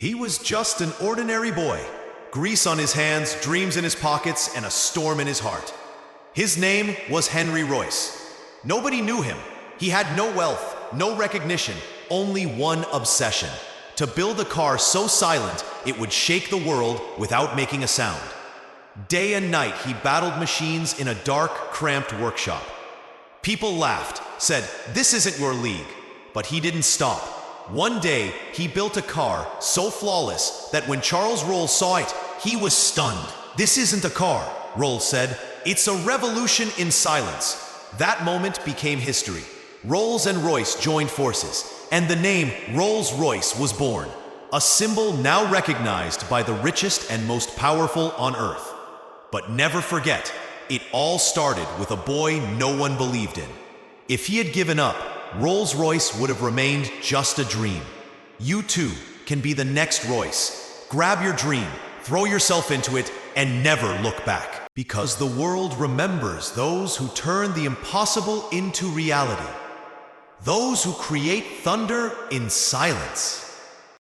He was just an ordinary boy, grease on his hands, dreams in his pockets, and a storm in his heart. His name was Henry Royce. Nobody knew him. He had no wealth, no recognition, only one obsession: to build a car so silent it would shake the world without making a sound. Day and night he battled machines in a dark, cramped workshop. People laughed, said, "This isn't your league." But he didn't stop. One day, he built a car so flawless that when Charles Rolls saw it, he was stunned. "This isn't a car," Rolls said. "It's a revolution in silence." That moment became history. Rolls and Royce joined forces, and the name Rolls-Royce was born, a symbol now recognized by the richest and most powerful on earth. But never forget, it all started with a boy no one believed in. If he had given up, Rolls-Royce would have remained just a dream. You too can be the next Royce. Grab your dream, throw yourself into it, and never look back. Because the world remembers those who turn the impossible into reality. Those who create thunder in silence.